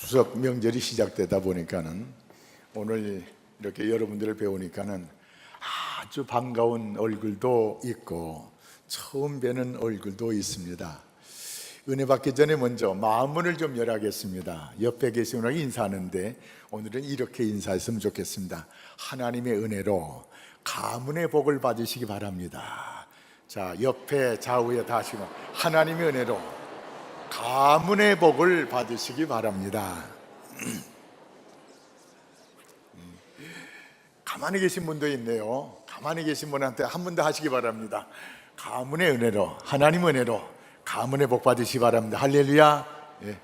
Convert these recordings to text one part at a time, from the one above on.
추석 명절이 시작되다 보니까는 오늘 이렇게 여러분들을 배우니까는 아주 반가운 얼굴도 있고 처음 뵈는 얼굴도 있습니다. 은혜 받기 전에 먼저 마음문을 좀 열하겠습니다. 옆에 계신 분에게 인사하는데 오늘은 이렇게 인사했으면 좋겠습니다. 하나님의 은혜로 가문의 복을 받으시기 바랍니다. 자, 옆에 좌우에 다 하시고 하나님의 은혜로 가문의 복을 받으시기 바랍니다. 가만히 계신 분도 있네요. 가만히 계신 분한테 한 번 더 하시기 바랍니다. 가문의 은혜로, 하나님의 은혜로 가문의 복 받으시기 바랍니다. 할렐루야. 예.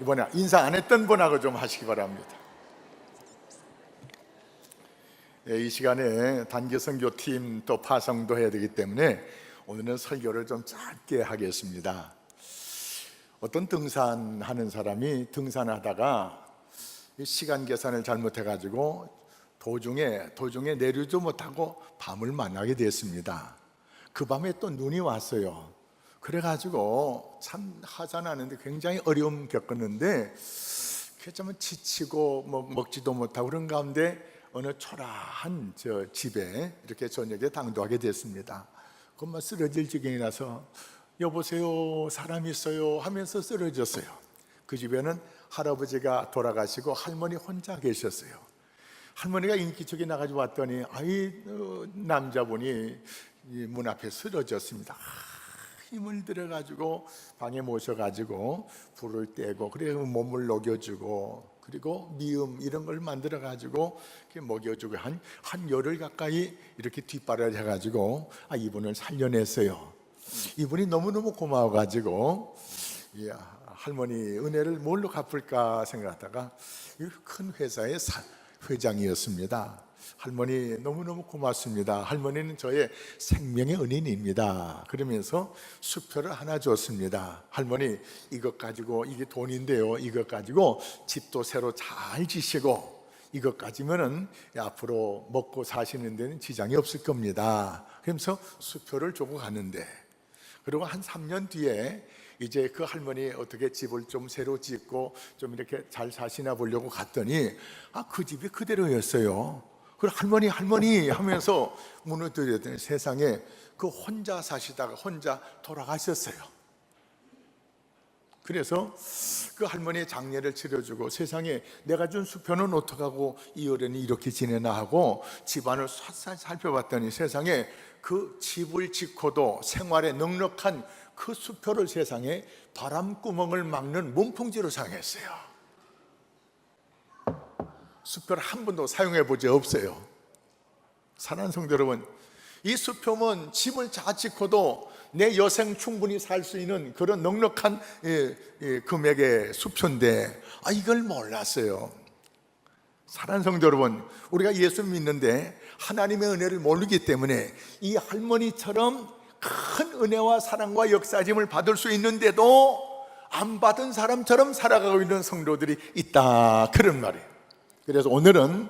이번에 인사 안 했던 분하고 좀 하시기 바랍니다. 예, 이 시간에 단기 선교팀 또 파송도 해야 되기 때문에 오늘은 설교를 좀 짧게 하겠습니다. 어떤 등산하는 사람이 등산하다가 시간 계산을 잘못해가지고 도중에 내리지 못하고 밤을 만나게 됐습니다. 그 밤에 또 눈이 왔어요. 그래가지고 참 하산하는데 굉장히 어려움 겪었는데 좀 지치고 먹지도 못하고 그런 가운데 어느 초라한 집에 이렇게 저녁에 당도하게 됐습니다. 그것만 쓰러질 지경이 나서 여보세요, 사람 있어요 하면서 쓰러졌어요. 그 집에는 할아버지가 돌아가시고 할머니 혼자 계셨어요. 할머니가 인기척에 나가지고 왔더니 남자분이 문 앞에 쓰러졌습니다. 힘을 들여가지고 방에 모셔가지고 불을 떼고 그리고 몸을 녹여주고 그리고 미음 이런 걸 만들어가지고 먹여주고 한 열흘 가까이 이렇게 뒷바라지 해가지고 이분을 살려냈어요. 이분이 너무너무 고마워가지고 할머니 은혜를 뭘로 갚을까 생각하다가 큰 회사의 회장이었습니다. 할머니 너무너무 고맙습니다. 할머니는 저의 생명의 은인입니다. 그러면서 수표를 하나 줬습니다. 할머니 이것 가지고 이게 돈인데요, 이것 가지고 집도 새로 잘 지시고 이것 가지면은 앞으로 먹고 사시는 데는 지장이 없을 겁니다. 그러면서 수표를 주고 가는데, 그리고 한 3년 뒤에 이제 그 할머니 어떻게 집을 좀 새로 짓고 좀 이렇게 잘 사시나 보려고 갔더니 그 집이 그대로였어요. 그리고 할머니 하면서 문을 들였더니 세상에 그 혼자 사시다가 혼자 돌아가셨어요. 그래서 그 할머니의 장례를 치러주고 세상에 내가 준 수표는 어떡하고 이 어른이 이렇게 지내나 하고 집안을 샅샅이 살펴봤더니 세상에 그 집을 짓고도 생활에 넉넉한 그 수표를 세상에 바람구멍을 막는 문풍지로 사용했어요. 수표를 한 번도 사용해 본 적 없어요. 사랑하는 성도 여러분, 이 수표는 집을 잘 짓고도 내 여생 충분히 살 수 있는 그런 넉넉한 금액의 수표인데 이걸 몰랐어요. 사랑하는 성도 여러분, 우리가 예수 믿는데 하나님의 은혜를 모르기 때문에 이 할머니처럼 큰 은혜와 사랑과 역사짐을 받을 수 있는데도 안 받은 사람처럼 살아가고 있는 성도들이 있다, 그런 말이에요. 그래서 오늘은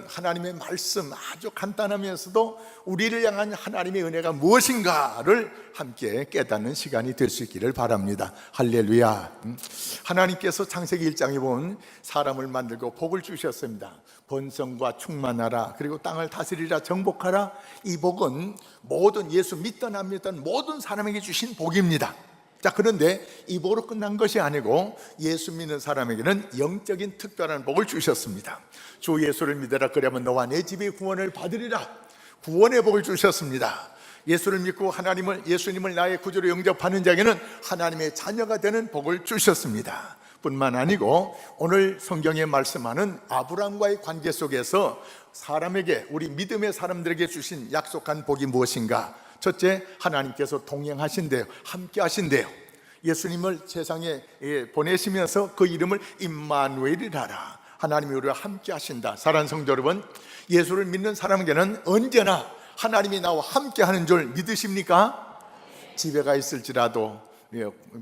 하나님의 말씀, 아주 간단하면서도 우리를 향한 하나님의 은혜가 무엇인가를 함께 깨닫는 시간이 될 수 있기를 바랍니다. 할렐루야. 하나님께서 창세기 1장에 보면 사람을 만들고 복을 주셨습니다. 번성과 충만하라, 그리고 땅을 다스리라, 정복하라. 이 복은 모든 예수 믿든 안 믿든 모든 사람에게 주신 복입니다. 자, 그런데 이 복으로 끝난 것이 아니고 예수 믿는 사람에게는 영적인 특별한 복을 주셨습니다. 주 예수를 믿으라, 그러면 너와 내 집이 구원을 받으리라. 구원의 복을 주셨습니다. 예수를 믿고 예수님을 나의 구주로 영접하는 자에게는 하나님의 자녀가 되는 복을 주셨습니다. 뿐만 아니고 오늘 성경에 말씀하는 아브라함과의 관계 속에서 사람에게, 우리 믿음의 사람들에게 주신 약속한 복이 무엇인가? 첫째, 하나님께서 동행하신대요. 함께 하신대요. 예수님을 세상에 보내시면서 그 이름을 임마누엘이라 하라. 하나님이 우리와 함께 하신다. 사랑하는 성도 여러분, 예수를 믿는 사람에게는 언제나 하나님이 나와 함께 하는 줄 믿으십니까? 집에 가 있을지라도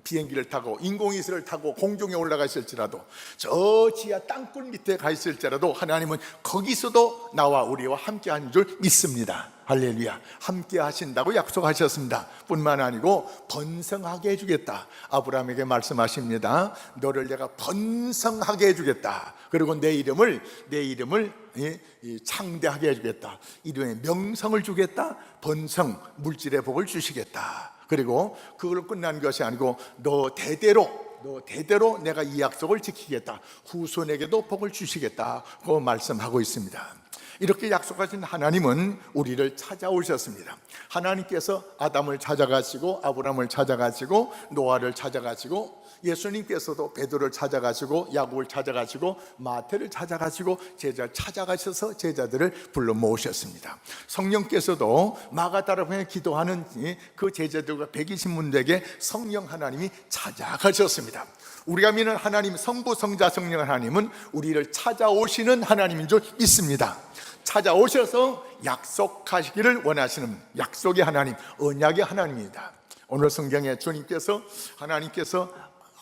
비행기를 타고 인공위성을 타고 공중에 올라가 있을지라도 저 지하 땅굴 밑에 가 있을지라도 하나님은 거기서도 나와 우리와 함께 하는 줄 믿습니다. 할렐루야. 함께 하신다고 약속하셨습니다. 뿐만 아니고 번성하게 해주겠다. 아브라함에게 말씀하십니다. 너를 내가 번성하게 해주겠다. 그리고 내 이름을 창대하게 해주겠다. 이름에 명성을 주겠다. 번성, 물질의 복을 주시겠다. 그리고 그걸로 끝난 것이 아니고 너 대대로 내가 이 약속을 지키겠다. 후손에게도 복을 주시겠다고 말씀하고 있습니다. 이렇게 약속하신 하나님은 우리를 찾아오셨습니다. 하나님께서 아담을 찾아가시고 아브라함을 찾아가시고 노아를 찾아가시고 예수님께서도 베드로를 찾아가시고 야곱을 찾아가시고 마태를 찾아가시고 제자를 찾아가셔서 제자들을 불러 모으셨습니다. 성령께서도 마가다락방에 기도하는 그 제자들과 120문들에게 성령 하나님이 찾아가셨습니다. 우리가 믿는 하나님, 성부, 성자, 성령 하나님은 우리를 찾아오시는 하나님인 줄 믿습니다. 찾아오셔서 약속하시기를 원하시는 약속의 하나님, 언약의 하나님입니다. 오늘 성경에 하나님께서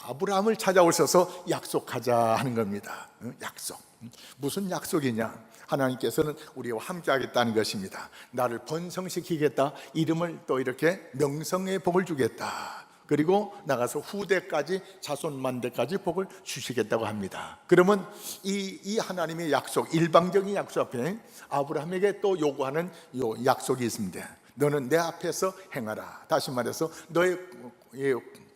아브라함을 찾아오셔서 약속하자 하는 겁니다. 약속. 무슨 약속이냐? 하나님께서는 우리와 함께 하겠다는 것입니다. 나를 번성시키겠다. 이름을 또 이렇게 명성의 복을 주겠다. 그리고 나가서 후대까지 자손 만대까지 복을 주시겠다고 합니다. 그러면 이 하나님의 약속, 일방적인 약속 앞에 아브라함에게 또 요구하는 약속이 있습니다. 너는 내 앞에서 행하라. 다시 말해서 너의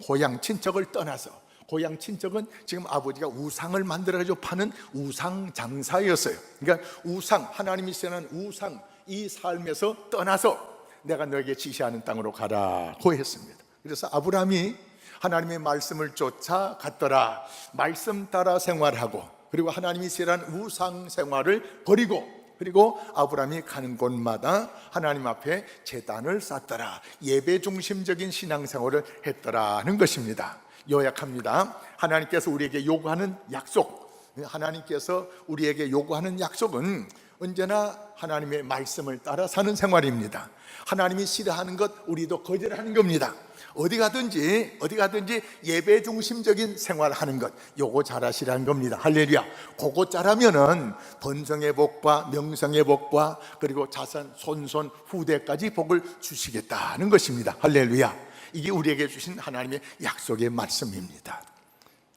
고향 친척을 떠나서, 고향 친척은 지금 아버지가 우상을 만들어가지고 파는 우상 장사였어요. 그러니까 우상, 하나님이 시행한 우상, 이 삶에서 떠나서 내가 너에게 지시하는 땅으로 가라고 했습니다. 그래서 아브라함이 하나님의 말씀을 쫓아 갔더라. 말씀 따라 생활하고, 그리고 하나님이 시행한 우상 생활을 버리고, 그리고 아브라함이 가는 곳마다 하나님 앞에 제단을 쌓더라. 예배 중심적인 신앙생활을 했더라는 것입니다. 요약합니다. 하나님께서 우리에게 요구하는 약속, 하나님께서 우리에게 요구하는 약속은 언제나 하나님의 말씀을 따라 사는 생활입니다. 하나님이 싫어하는 것 우리도 거절하는 겁니다. 어디 가든지 예배 중심적인 생활하는 것, 요거 잘하시라는 겁니다. 할렐루야. 그거 잘하면은 번성의 복과 명성의 복과 그리고 자손 손손 후대까지 복을 주시겠다는 것입니다. 할렐루야. 이게 우리에게 주신 하나님의 약속의 말씀입니다.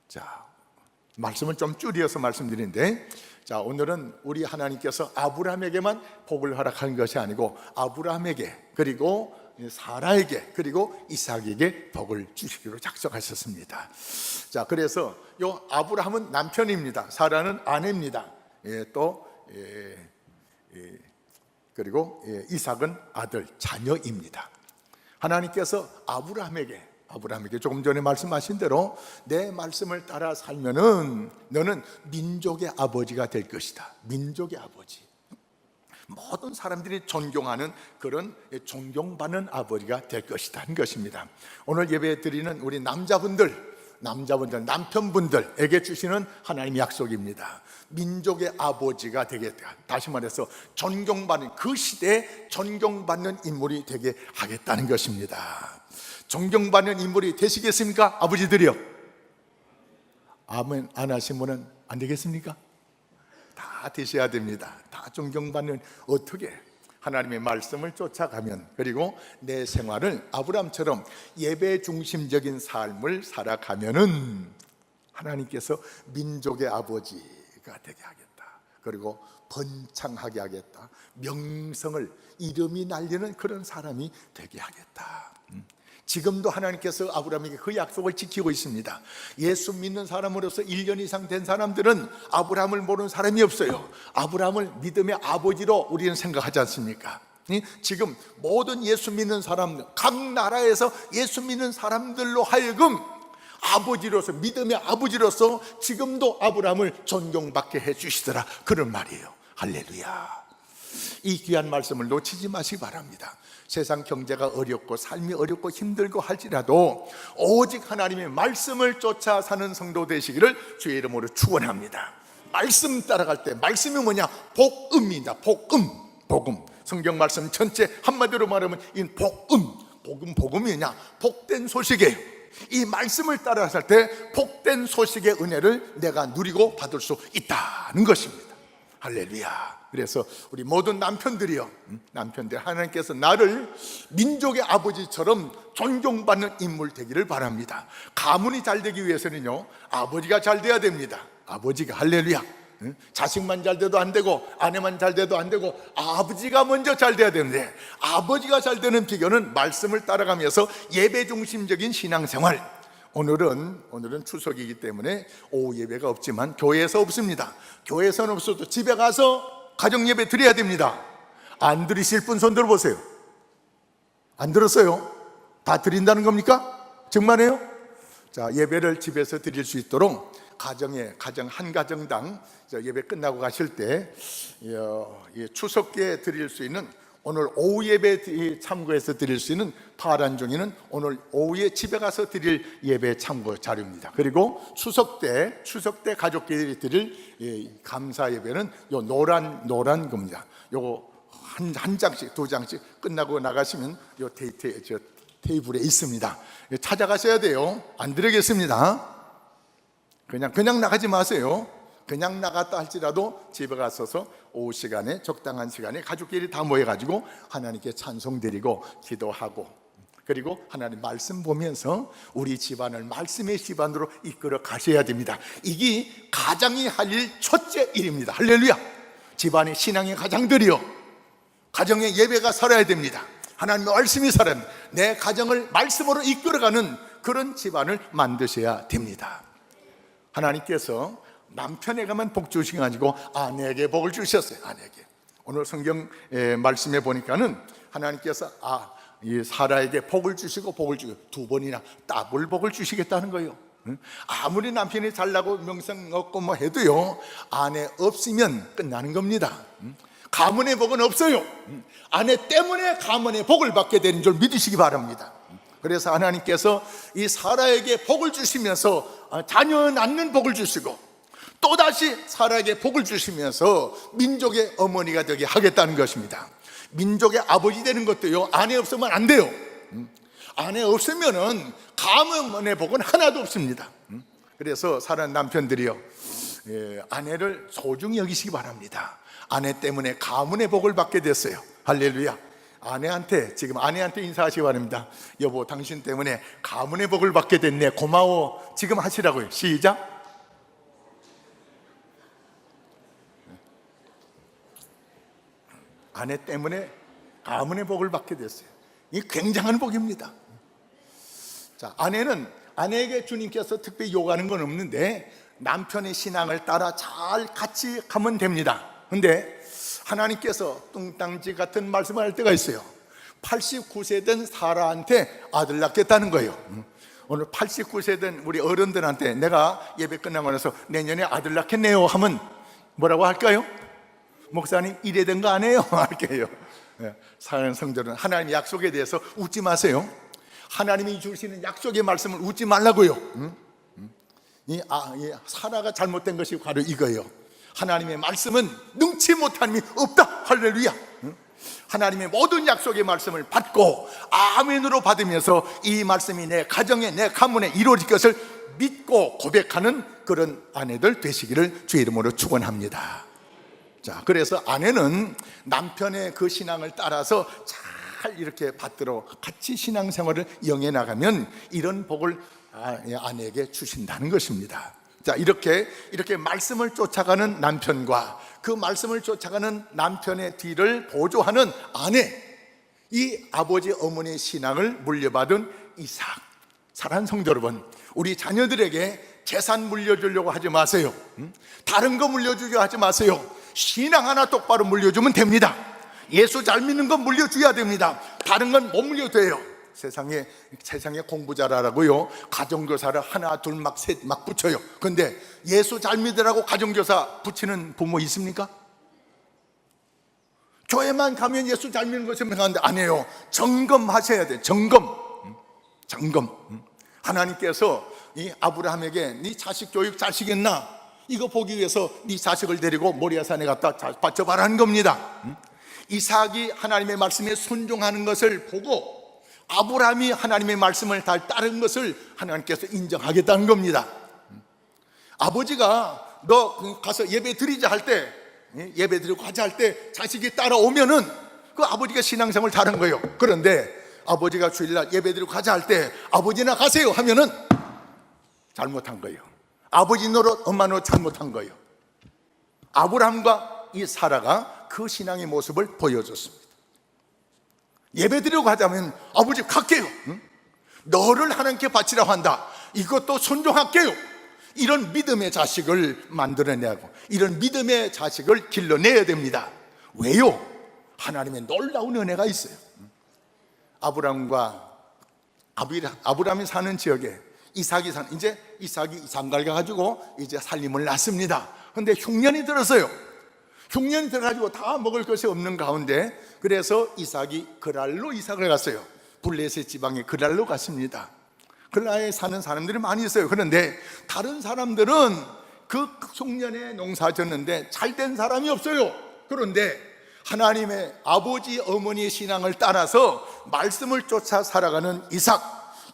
자, 말씀을 좀 줄여서 말씀드리는데, 자, 오늘은 우리 하나님께서 아브라함에게만 복을 허락하는 것이 아니고 아브라함에게, 그리고 사라에게, 그리고 이삭에게 복을 주시기로 약속하셨습니다. 자, 그래서 요 아브라함은 남편입니다. 사라는 아내입니다. 그리고 이삭은 아들, 자녀입니다. 하나님께서 아브라함에게 조금 전에 말씀하신 대로 내 말씀을 따라 살면은 너는 민족의 아버지가 될 것이다. 민족의 아버지. 모든 사람들이 존경하는 그런 존경받는 아버지가 될 것이다 하는 것입니다. 오늘 예배 드리는 우리 남자분들, 남편분들에게 주시는 하나님의 약속입니다. 민족의 아버지가 되겠다. 다시 말해서 존경받는, 그 시대에 존경받는 인물이 되게 하겠다는 것입니다. 존경받는 인물이 되시겠습니까? 아버지들이요. 아멘 안 하신 분은 안 되겠습니까? 다 되셔야 됩니다. 다 존경받는, 어떻게? 하나님의 말씀을 쫓아가면, 그리고 내 생활을 아브라함처럼 예배 중심적인 삶을 살아가면은 하나님께서 민족의 아버지가 되게 하겠다. 그리고 번창하게 하겠다. 명성을, 이름이 날리는 그런 사람이 되게 하겠다. 지금도 하나님께서 아브라함에게 그 약속을 지키고 있습니다. 예수 믿는 사람으로서 1년 이상 된 사람들은 아브라함을 모르는 사람이 없어요. 아브라함을 믿음의 아버지로 우리는 생각하지 않습니까? 지금 모든 예수 믿는 사람들, 각 나라에서 예수 믿는 사람들로 하여금 아버지로서, 믿음의 아버지로서 지금도 아브라함을 존경받게 해주시더라, 그런 말이에요. 할렐루야. 이 귀한 말씀을 놓치지 마시기 바랍니다. 세상 경제가 어렵고 삶이 어렵고 힘들고 할지라도 오직 하나님의 말씀을 쫓아 사는 성도 되시기를 주의 이름으로 축원합니다. 말씀 따라갈 때, 말씀이 뭐냐? 복음입니다. 복음. 성경 말씀 전체 한마디로 말하면 이 복음이 뭐냐? 복된 소식이에요. 이 말씀을 따라 살 때 복된 소식의 은혜를 내가 누리고 받을 수 있다는 것입니다. 할렐루야. 그래서 우리 모든 남편들이요, 남편들, 하나님께서 나를 민족의 아버지처럼 존경받는 인물 되기를 바랍니다. 가문이 잘 되기 위해서는요, 아버지가 잘 돼야 됩니다. 아버지가. 할렐루야. 자식만 잘 돼도 안 되고, 아내만 잘 돼도 안 되고, 아버지가 먼저 잘 돼야 되는데, 아버지가 잘 되는 비결은 말씀을 따라가면서 예배 중심적인 신앙생활. 오늘은 추석이기 때문에 오후 예배가 없지만 교회에서 없습니다. 교회에서는 없어도 집에 가서 가정 예배 드려야 됩니다. 안 드리실 분 손 들어보세요. 안 들었어요? 다 드린다는 겁니까? 정말이에요? 자, 예배를 집에서 드릴 수 있도록 가정 한 가정당 예배 끝나고 가실 때 추석에 드릴 수 있는, 오늘 오후 예배 참고해서 드릴 수 있는 파란 종이는 오늘 오후에 집에 가서 드릴 예배 참고 자료입니다. 그리고 추석 때 가족끼리 드릴 감사 예배는 요 노란 겁니다. 요거 한 장씩, 두 장씩 끝나고 나가시면 요 테이블에 있습니다. 찾아가셔야 돼요. 안 드리겠습니다. 그냥 나가지 마세요. 그냥 나갔다 할지라도 집에 가서서 오후 시간에, 적당한 시간에 가족끼리 다 모여가지고 하나님께 찬송 드리고 기도하고, 그리고 하나님 말씀 보면서 우리 집안을 말씀의 집안으로 이끌어 가셔야 됩니다. 이게 가장이 할 일 첫째 일입니다. 할렐루야. 집안의 신앙의 가장들이요, 가정의 예배가 살아야 됩니다. 하나님의 말씀이 살아야 됩니다. 내 가정을 말씀으로 이끌어가는 그런 집안을 만드셔야 됩니다. 하나님께서 남편에게만 복 주신 게 아니고 아내에게 복을 주셨어요. 아내에게. 오늘 성경 말씀에 보니까는 하나님께서 이 사라에게 복을 주시고 두 번이나 더블 복을 주시겠다는 거예요. 아무리 남편이 잘나고 명성 없고 뭐 해도요, 아내 없으면 끝나는 겁니다. 가문의 복은 없어요. 아내 때문에 가문의 복을 받게 되는 줄 믿으시기 바랍니다. 그래서 하나님께서 이 사라에게 복을 주시면서 자녀 낳는 복을 주시고, 또다시 사라에게 복을 주시면서 민족의 어머니가 되게 하겠다는 것입니다. 민족의 아버지 되는 것도요, 아내 없으면 안 돼요. 아내 없으면은 가문의 복은 하나도 없습니다. 그래서 사랑하는 남편들이요, 아내를 소중히 여기시기 바랍니다. 아내 때문에 가문의 복을 받게 됐어요. 할렐루야. 지금 아내한테 인사하시기 바랍니다. 여보, 당신 때문에 가문의 복을 받게 됐네. 고마워. 지금 하시라고요. 시작. 아내 때문에 가문의 복을 받게 됐어요. 이 굉장한 복입니다. 자, 아내에게 주님께서 특별히 요구하는 건 없는데 남편의 신앙을 따라 잘 같이 가면 됩니다. 근데 하나님께서 뚱땅지 같은 말씀을 할 때가 있어요. 89세 된 사라한테 아들 낳겠다는 거예요. 오늘 89세 된 우리 어른들한테 내가 예배 끝나고 나서 내년에 아들 낳겠네요 하면 뭐라고 할까요? 목사님 이래 된 거 아니에요? 할게요. 사랑하는 성도는 하나님의 약속에 대해서 웃지 마세요. 하나님이 주시는 약속의 말씀을 웃지 말라고요. 사라가 잘못된 것이 바로 이거예요. 하나님의 말씀은 능치 못함이 없다. 할렐루야. 하나님의 모든 약속의 말씀을 받고 아멘으로 받으면서 이 말씀이 내 가정에, 내 가문에 이루어질 것을 믿고 고백하는 그런 아내들 되시기를 주의 이름으로 축원합니다. 자, 그래서 아내는 남편의 그 신앙을 따라서 잘 이렇게 받도록 같이 신앙생활을 이어해 나가면 이런 복을 아내에게 주신다는 것입니다. 자, 이렇게 말씀을 쫓아가는 남편과 그 말씀을 쫓아가는 남편의 뒤를 보조하는 아내, 이 아버지 어머니의 신앙을 물려받은 이삭. 사랑하는 성도 여러분, 우리 자녀들에게 재산 물려주려고 하지 마세요. 다른 거 물려주려 하지 마세요. 신앙 하나 똑바로 물려주면 됩니다. 예수 잘 믿는 건 물려줘야 됩니다. 다른 건 못 물려도 돼요. 세상에 공부 잘하라고요, 가정교사를 하나 둘 막 셋 막 붙여요. 근데 예수 잘 믿으라고 가정교사 붙이는 부모 있습니까? 교회만 가면 예수 잘 믿는 것이 생각하는데 아니에요. 점검하셔야 돼요. 점검. 하나님께서 이 아브라함에게 네 자식 교육 잘 시켰나? 이거 보기 위해서 네 자식을 데리고 모리아산에 갔다 바쳐봐라는 겁니다. 이삭이 하나님의 말씀에 순종하는 것을 보고 아브라함이 하나님의 말씀을 잘 따른 것을 하나님께서 인정하겠다는 겁니다. 아버지가 너 가서 예배 드리자 할 때, 예배 드리고 가자 할 때 자식이 따라오면은 그 아버지가 신앙생활을 잘한 거예요. 그런데 아버지가 주일날 예배 드리고 가자 할 때 아버지나 가세요 하면은 잘못한 거예요. 아버지 노릇 엄마 노릇 잘못한 거예요. 아브라함과 이 사라가 그 신앙의 모습을 보여줬습니다. 예배 드리고 가자면 아버지 갈게요. 너를 하나님께 바치라고 한다. 이것도 순종할게요. 이런 믿음의 자식을 만들어내고 이런 믿음의 자식을 길러내야 됩니다. 왜요? 하나님의 놀라운 은혜가 있어요. 아브라함이 사는 지역에 이제 이삭이 장가를 가가지고 이제 살림을 낳습니다. 그런데 흉년이 들었어요. 흉년이 들어가지고 다 먹을 것이 없는 가운데 그래서 이삭이 그랄로 이삭을 갔어요. 블레셋 지방의 그랄로 갔습니다. 그랄에 사는 사람들이 많이 있어요. 그런데 다른 사람들은 그 흉년에 농사 졌는데 잘된 사람이 없어요. 그런데 하나님의 아버지 어머니의 신앙을 따라서 말씀을 쫓아 살아가는 이삭,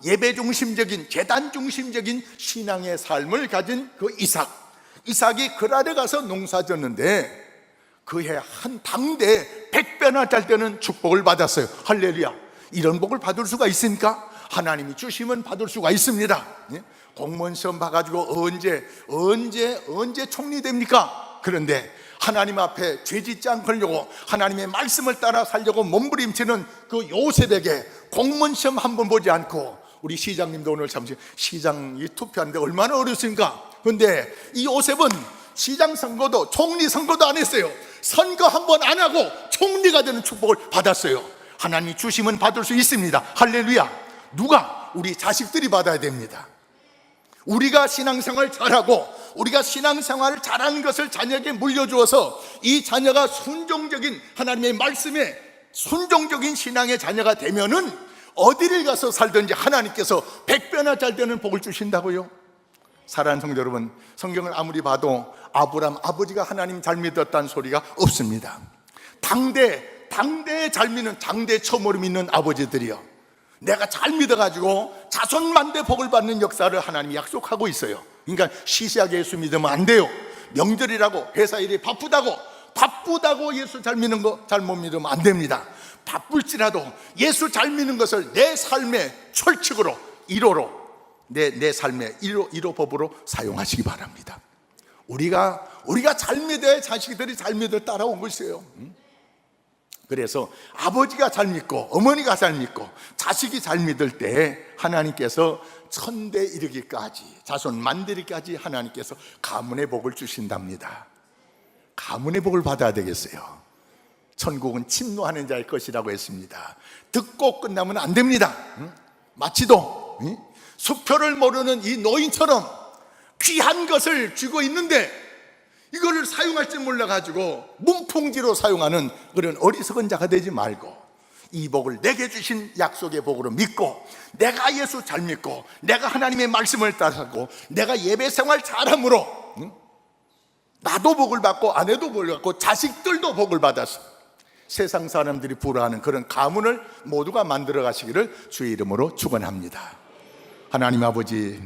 예배 중심적인 제단 중심적인 신앙의 삶을 가진 그 이삭이 그랄에 가서 농사 졌는데 그해 한 당대에 100배나 잘 되는 축복을 받았어요. 할렐루야. 이런 복을 받을 수가 있습니까? 하나님이 주시면 받을 수가 있습니다. 공무원 시험 봐가지고 언제 총리 됩니까? 그런데 하나님 앞에 죄 짓지 않으려고 하나님의 말씀을 따라 살려고 몸부림치는 그 요셉에게 공무원 시험 한 번 보지 않고, 우리 시장님도 오늘 참 시장이 투표하는데 얼마나 어렵습니까? 그런데 이 요셉은 시장 선거도 총리 선거도 안 했어요. 선거 한 번 안 하고 총리가 되는 축복을 받았어요. 하나님이 주시면 받을 수 있습니다. 할렐루야. 누가? 우리 자식들이 받아야 됩니다. 우리가 신앙생활 잘하고 우리가 신앙생활을 잘하는 것을 자녀에게 물려주어서 이 자녀가 순종적인 하나님의 말씀에 순종적인 신앙의 자녀가 되면은 어디를 가서 살든지 하나님께서 100배나 잘 되는 복을 주신다고요. 사랑하는 성도 여러분, 성경을 아무리 봐도 아브라함 아버지가 하나님 잘 믿었다는 소리가 없습니다. 당대에 잘 믿는, 장대 처음으로 믿는 아버지들이요, 내가 잘 믿어가지고 자손만대 복을 받는 역사를 하나님이 약속하고 있어요. 그러니까 시시하게 예수 믿으면 안 돼요. 명절이라고 회사 일이 바쁘다고 예수 잘 믿는 거 잘 못 믿으면 안 됩니다. 바쁠지라도 예수 잘 믿는 것을 내 삶의 철칙으로 1호로 내 삶의 1호 법으로 사용하시기 바랍니다. 우리가 잘 믿어야 자식들이 잘 믿어 따라온 것이에요. 그래서 아버지가 잘 믿고 어머니가 잘 믿고 자식이 잘 믿을 때 하나님께서 천대 이르기까지, 자손 만들기까지 하나님께서 가문의 복을 주신답니다. 가문의 복을 받아야 되겠어요. 천국은 침노하는 자의 것이라고 했습니다. 듣고 끝나면 안 됩니다. 마치도 수표를 모르는 이 노인처럼 귀한 것을 쥐고 있는데 이거를 사용할 줄 몰라가지고 문풍지로 사용하는 그런 어리석은 자가 되지 말고, 이 복을 내게 주신 약속의 복으로 믿고, 내가 예수 잘 믿고 내가 하나님의 말씀을 따르고 내가 예배 생활 잘함으로 나도 복을 받고 아내도 복을 받고 자식들도 복을 받아서 세상 사람들이 부러워하는 그런 가문을 모두가 만들어 가시기를 주의 이름으로 축원합니다. 하나님 아버지,